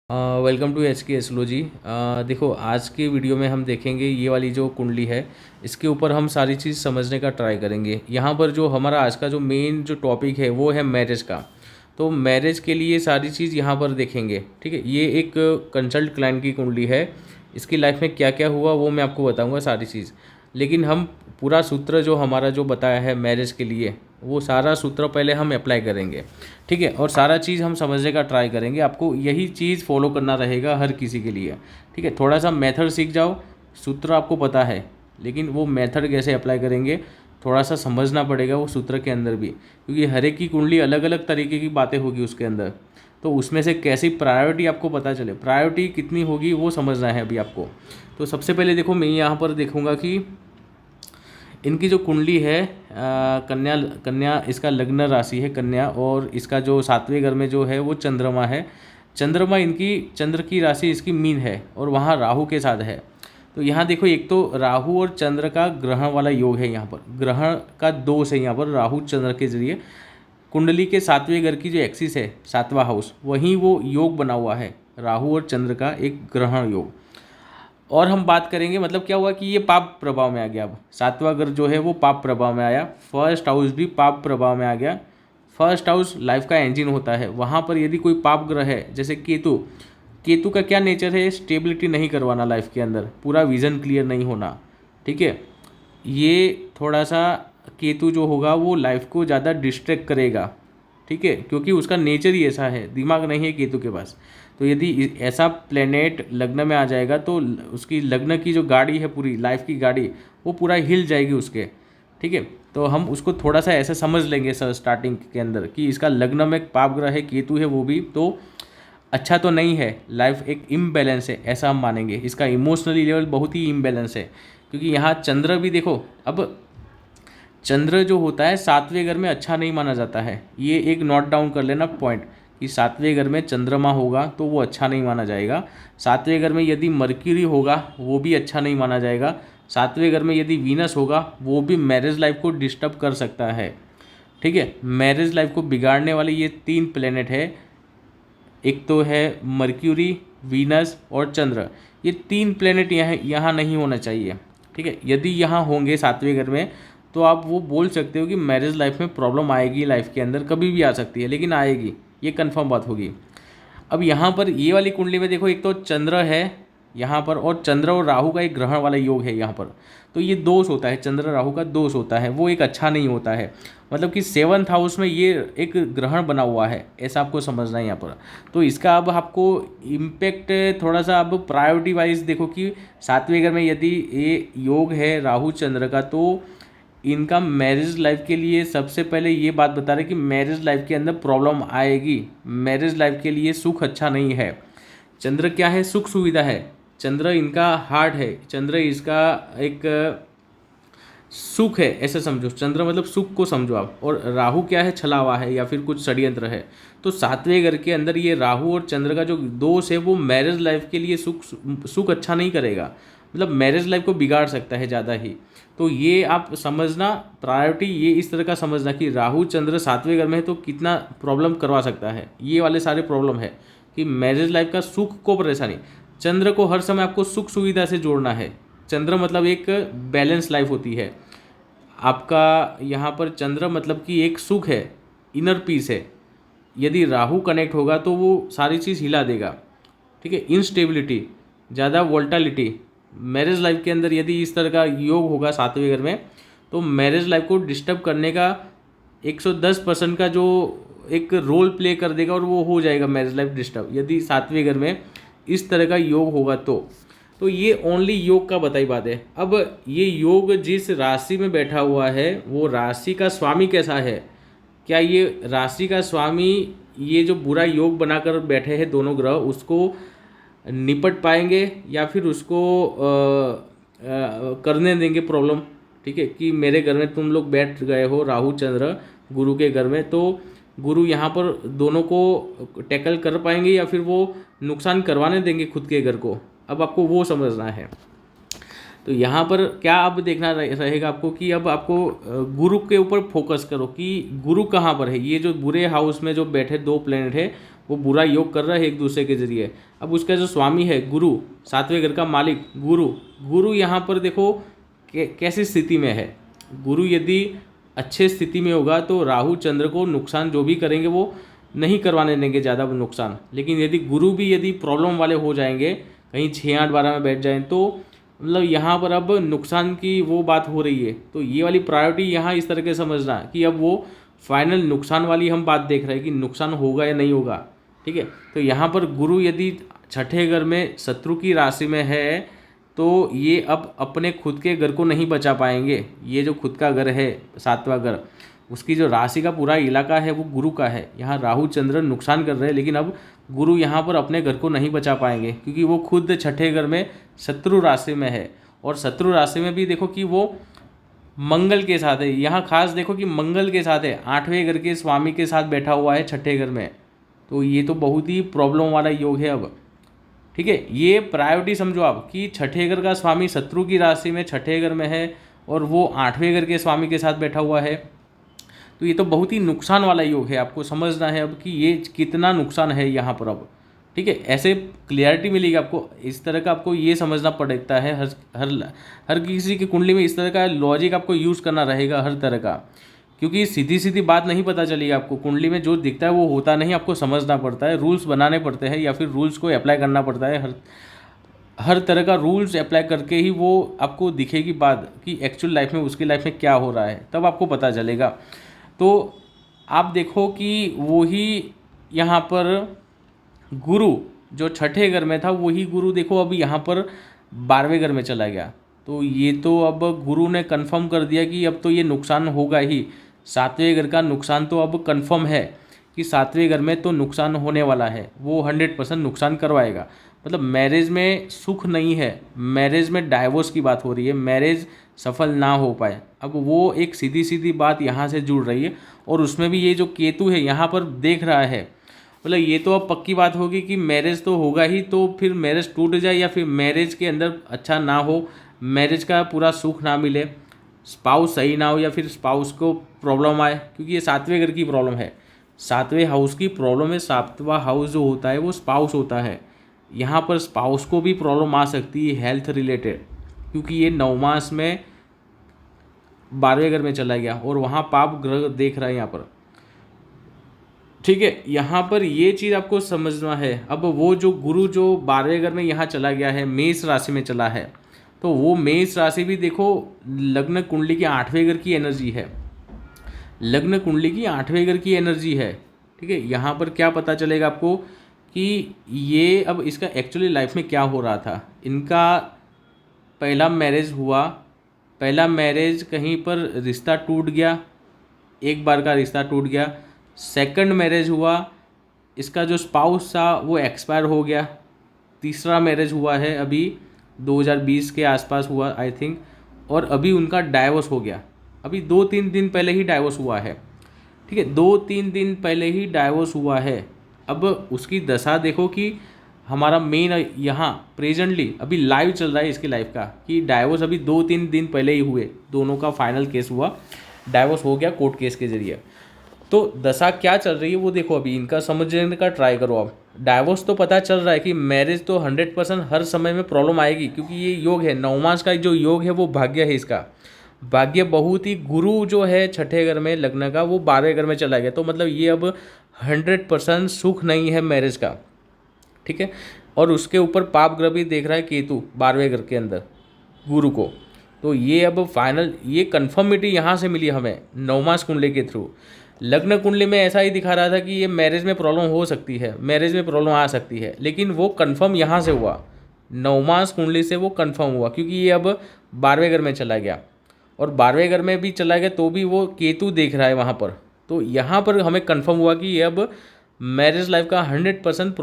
Welcome to H के astrology. देखो, आज के वीडियो में हम देखेंगे ये वाली जो कुंडली है, इसके ऊपर हम सारी चीज़ समझने का ट्राई करेंगे। यहाँ पर जो हमारा आज का जो मेन जो टॉपिक है वो है मैरिज का। तो मैरिज के लिए सारी चीज़ यहाँ पर देखेंगे। ठीक है, ये एक कंसल्ट क्लाइंट की कुंडली है। इसकी लाइफ में क्या क्या हुआ वो मैं आपको बताऊँगा सारी चीज़। लेकिन हम पूरा सूत्र जो हमारा जो बताया है मैरिज के लिए, वो सारा सूत्र पहले हम अप्लाई करेंगे। ठीक है, और सारा चीज़ हम समझने का ट्राई करेंगे। आपको यही चीज़ फॉलो करना रहेगा हर किसी के लिए। ठीक है, थोड़ा सा मेथड सीख जाओ। सूत्र आपको पता है, लेकिन वो मेथड कैसे अप्लाई करेंगे थोड़ा सा समझना पड़ेगा वो सूत्र के अंदर भी, क्योंकि हर एक की कुंडली अलग अलग तरीके की बातें होगी उसके अंदर। तो उसमें से कैसी प्रायोरिटी आपको पता चले, प्रायोरिटी कितनी होगी वो समझना है अभी आपको। तो सबसे पहले देखो, मैं यहाँ पर देखूँगा कि इनकी जो कुंडली है कन्या कन्या इसका लग्न राशि है कन्या, और इसका जो सातवें घर में जो है वो चंद्रमा है। चंद्रमा इनकी चंद्र की राशि इसकी मीन है और वहाँ राहु के साथ है। तो यहाँ देखो, एक तो राहु और चंद्र का ग्रहण वाला योग है। यहाँ पर ग्रहण का दोष है। यहाँ पर राहु चंद्र के जरिए कुंडली के सातवें घर की जो एक्सिस है, सातवां हाउस, वहीं वो योग बना हुआ है, राहु और चंद्र का एक ग्रहण योग। और हम बात करेंगे मतलब क्या हुआ कि ये पाप प्रभाव में आ गया। अब सातवां घर जो है वो पाप प्रभाव में आया, फर्स्ट हाउस भी पाप प्रभाव में आ गया। फर्स्ट हाउस लाइफ का इंजन होता है, वहाँ पर यदि कोई पाप ग्रह है, जैसे केतु, केतु का क्या नेचर है, स्टेबिलिटी नहीं करवाना लाइफ के अंदर, पूरा विजन क्लियर नहीं होना। ठीक है, ये थोड़ा सा केतु जो होगा वो लाइफ को ज़्यादा डिस्ट्रैक्ट करेगा। ठीक है, क्योंकि उसका नेचर ही ऐसा है, दिमाग नहीं है केतु के पास। तो यदि ऐसा प्लेनेट लग्न में आ जाएगा तो उसकी लग्न की जो गाड़ी है, पूरी लाइफ की गाड़ी, वो पूरा हिल जाएगी उसके। ठीक है, तो हम उसको थोड़ा सा ऐसे समझ लेंगे सर स्टार्टिंग के अंदर कि इसका लग्न में पाप ग्रह है, केतु है, वो भी तो अच्छा तो नहीं है, लाइफ एक इम्बैलेंस है, ऐसा हम मानेंगे। इसका इमोशनली लेवल बहुत ही इम्बैलेंस है, क्योंकि यहाँ चंद्र भी देखो, अब चंद्र जो होता है सातवें घर में अच्छा नहीं माना जाता है। ये एक नोट डाउन कर लेना पॉइंट, कि सातवें घर में चंद्रमा होगा तो वो अच्छा नहीं माना जाएगा। सातवें घर में यदि मर्क्यूरी होगा वो भी अच्छा नहीं माना जाएगा। सातवें घर में यदि वीनस होगा वो भी मैरिज लाइफ को डिस्टर्ब कर सकता है। ठीक है, मैरिज लाइफ को बिगाड़ने वाले ये तीन प्लेनेट है, एक तो है मर्क्यूरी, वीनस और चंद्र। ये तीन प्लेनेट यहाँ नहीं होना चाहिए। ठीक है, यदि यहाँ होंगे सातवें घर में तो आप वो बोल सकते हो कि मैरिज लाइफ में प्रॉब्लम आएगी, लाइफ के अंदर कभी भी आ सकती है, लेकिन आएगी, ये कंफर्म बात होगी। अब यहाँ पर ये वाली कुंडली में देखो, एक तो चंद्र है यहाँ पर, और चंद्र और राहु का एक ग्रहण वाला योग है यहाँ पर। तो ये दोष होता है, चंद्र राहु का दोष होता है, वो एक अच्छा नहीं होता है। मतलब कि सेवन्थ हाउस में ये एक ग्रहण बना हुआ है, ऐसा आपको समझना है यहाँ पर। तो इसका अब आपको इम्पेक्ट थोड़ा सा अब प्रायोरिटी वाइज देखो कि सातवें घर में यदि ये योग है राहु चंद्र का, तो इनका मैरिज लाइफ के लिए सबसे पहले ये बात बता रहे कि मैरिज लाइफ के अंदर प्रॉब्लम आएगी, मैरिज लाइफ के लिए सुख अच्छा नहीं है। चंद्र क्या है, सुख सुविधा है, चंद्र इनका हार्ट है, चंद्र इसका एक सुख है, ऐसा समझो। चंद्र मतलब सुख को समझो आप। और राहु क्या है, छलावा है या फिर कुछ षड्यंत्र है। तो सातवें घर के अंदर ये राहु और चंद्र का जो दोष है वो मैरिज लाइफ के लिए सुख अच्छा नहीं करेगा, मतलब मैरिज लाइफ को बिगाड़ सकता है ज़्यादा ही। तो ये आप समझना, प्रायोरिटी ये इस तरह का समझना कि राहु चंद्र सातवें घर में है तो कितना प्रॉब्लम करवा सकता है। ये वाले सारे प्रॉब्लम है कि मैरिज लाइफ का सुख को परेशानी। चंद्र को हर समय आपको सुख सुविधा से जोड़ना है। चंद्र मतलब एक बैलेंस लाइफ होती है आपका। यहाँ पर चंद्र मतलब कि एक सुख है, इनर पीस है। यदि राहु कनेक्ट होगा तो वो सारी चीज़ हिला देगा। ठीक है, इंस्टेबिलिटी, ज़्यादा वोल्टालिटी मैरिज लाइफ के अंदर यदि इस तरह का योग होगा सातवें घर में, तो मैरिज लाइफ को डिस्टर्ब करने का 110% का जो एक रोल प्ले कर देगा, और वो हो जाएगा मैरिज लाइफ डिस्टर्ब यदि सातवें घर में इस तरह का योग होगा तो ये ओनली योग का बताई बात है। अब ये योग जिस राशि में बैठा हुआ है वो राशि का स्वामी कैसा है, क्या ये राशि का स्वामी ये जो बुरा योग बनाकर बैठे हैं दोनों ग्रह, उसको निपट पाएंगे या फिर उसको करने देंगे प्रॉब्लम। ठीक है, कि मेरे घर में तुम लोग बैठ गए हो राहु चंद्र गुरु के घर में, तो गुरु यहाँ पर दोनों को टैकल कर पाएंगे या फिर वो नुकसान करवाने देंगे खुद के घर को। अब आपको वो समझना है। तो यहाँ पर क्या अब देखना रहेगा आपको कि अब आपको गुरु के ऊपर फोकस करो कि गुरु कहाँ पर है। ये जो बुरे हाउस में जो बैठे दो प्लेनेट है वो बुरा योग कर रहा है एक दूसरे के जरिए। अब उसका जो स्वामी है गुरु, सातवें घर का मालिक गुरु यहाँ पर देखो कैसी स्थिति में है। गुरु यदि अच्छे स्थिति में होगा तो राहु चंद्र को नुकसान जो भी करेंगे वो नहीं करवाने देंगे ज़्यादा नुकसान। लेकिन यदि गुरु भी यदि प्रॉब्लम वाले हो जाएंगे, कहीं 6, 8, 12 में बैठ जाएं, तो मतलब यहाँ पर अब नुकसान की वो बात हो रही है। तो ये वाली प्रायोरिटी यहाँ इस तरह के समझना कि अब वो फाइनल नुकसान वाली हम बात देख रहे हैं कि नुकसान होगा या नहीं होगा। ठीक है, तो यहाँ पर गुरु यदि छठे घर में शत्रु की राशि में है तो ये अब अपने खुद के घर को नहीं बचा पाएंगे। ये जो खुद का घर है, सातवां घर, उसकी जो राशि का पूरा इलाका है वो गुरु का है। यहाँ राहु चंद्र नुकसान कर रहे हैं, लेकिन अब गुरु यहाँ पर अपने घर को नहीं बचा पाएंगे क्योंकि वो खुद छठे घर में शत्रु राशि में है। और शत्रु राशि में भी देखो कि वो मंगल के साथ है। यहाँ खास देखो कि मंगल के साथ है, 8वें घर के स्वामी के साथ बैठा हुआ है छठे घर में। तो ये तो बहुत ही प्रॉब्लम वाला योग है अब। ठीक है, ये प्रायोरिटी समझो आप कि छठे घर का स्वामी शत्रु की राशि में छठे घर में है और वो 8वें घर के स्वामी के साथ बैठा हुआ है। तो ये तो बहुत ही नुकसान वाला योग है। आपको समझना है अब कि ये कितना नुकसान है यहाँ पर अब। ठीक है, ऐसे क्लियरिटी मिलेगी आपको। इस तरह का आपको ये समझना पड़ता है। हर किसी की कुंडली में इस तरह का लॉजिक आपको यूज़ करना रहेगा हर तरह का, क्योंकि सीधी सीधी बात नहीं पता चलेगी आपको। कुंडली में जो दिखता है वो होता नहीं, आपको समझना पड़ता है, रूल्स बनाने पड़ते हैं या फिर रूल्स को अप्लाई करना पड़ता है। हर तरह का रूल्स अप्लाई करके ही वो आपको दिखेगी बात कि एक्चुअल लाइफ में उसकी लाइफ में क्या हो रहा है, तब आपको पता चलेगा। तो आप देखो कि वही यहाँ पर गुरु जो छठे घर में था वही गुरु देखो अब यहाँ पर 12वें घर में चला गया। तो ये तो अब गुरु ने कंफर्म कर दिया कि अब तो ये नुकसान होगा ही। 7वें घर का नुकसान तो अब कंफर्म है कि 7वें घर में तो नुकसान होने वाला है, वो 100% नुकसान करवाएगा। मतलब मैरिज में सुख नहीं है, मैरिज में डाइवोर्स की बात हो रही है, मैरिज सफल ना हो पाए। अब वो एक सीधी सीधी बात यहाँ से जुड़ रही है। और उसमें भी ये जो केतु है यहाँ पर देख रहा है, मतलब ये तो अब पक्की बात होगी कि मैरिज तो होगा ही। तो फिर मैरिज टूट जाए या फिर मैरिज के अंदर अच्छा ना हो, मैरिज का पूरा सुख ना मिले, स्पाउस सही ना हो या फिर स्पाउस को प्रॉब्लम आए, क्योंकि ये 7वें घर की प्रॉब्लम है, 7वें हाउस की प्रॉब्लम है। 7वां हाउस जो होता है वो स्पाउस होता है। यहाँ पर स्पाउस को भी प्रॉब्लम आ सकती है हेल्थ रिलेटेड, क्योंकि ये 9 मास में 12वें घर में चला गया और वहाँ पाप ग्रह देख रहा है यहाँ पर। ठीक है, यहाँ पर ये चीज़ आपको समझना है। अब वो जो गुरु जो 12वें घर में यहाँ चला गया है, मेष राशि में चला है, तो वो मेष राशि भी देखो लग्न कुंडली की 8वें घर की एनर्जी है, लग्न कुंडली की 8वें घर की एनर्जी है। ठीक है, यहाँ पर क्या पता चलेगा आपको कि ये अब इसका एक्चुअली लाइफ में क्या हो रहा था। इनका पहला मैरिज हुआ, पहला मैरिज कहीं पर रिश्ता टूट गया, एक बार का रिश्ता टूट गया। सेकंड मैरिज हुआ, इसका जो स्पाउस था वो एक्सपायर हो गया। तीसरा मैरिज हुआ है अभी 2020 के आसपास हुआ आई थिंक, और अभी उनका डाइवोर्स हो गया। अभी 2-3 दिन पहले ही डाइवोर्स हुआ है। ठीक है, 2-3 दिन पहले ही डाइवोर्स हुआ है। अब उसकी दशा देखो कि हमारा मेन यहाँ प्रेजेंटली अभी लाइव चल रहा है इसकी लाइफ का कि डाइवोर्स अभी 2-3 दिन पहले ही हुए, दोनों का फाइनल केस हुआ, डाइवोर्स हो गया कोर्ट केस के जरिए। तो दशा क्या चल रही है वो देखो, अभी इनका समझने का ट्राई करो। अब डाइवोर्स तो पता चल रहा है कि मैरिज तो 100% हर समय में प्रॉब्लम आएगी, क्योंकि ये योग है 9 मास का जो योग है वो भाग्य है। इसका भाग्य बहुत ही, गुरु जो है छठे घर में लग्न का वो 12वें घर में चला गया, तो मतलब ये अब 100% सुख नहीं है मैरिज का। ठीक है, और उसके ऊपर पाप ग्रह भी देख रहा है केतु 12वें घर के अंदर गुरु को। तो ये अब फाइनल ये कन्फर्मिटी यहाँ से मिली हमें 9 मास कुंडली के थ्रू। लग्न कुंडली में ऐसा ही दिखा रहा था कि ये मैरिज में प्रॉब्लम हो सकती है, मैरिज में प्रॉब्लम आ सकती है, लेकिन वो कंफर्म यहाँ से हुआ, 9 मास कुंडली से वो कंफर्म हुआ, क्योंकि ये अब 12वें घर में चला गया और 12वें घर में भी चला गया तो भी वो केतु देख रहा है वहाँ पर। तो यहाँ पर हमें कंफर्म हुआ कि ये अब मैरिज लाइफ का 100%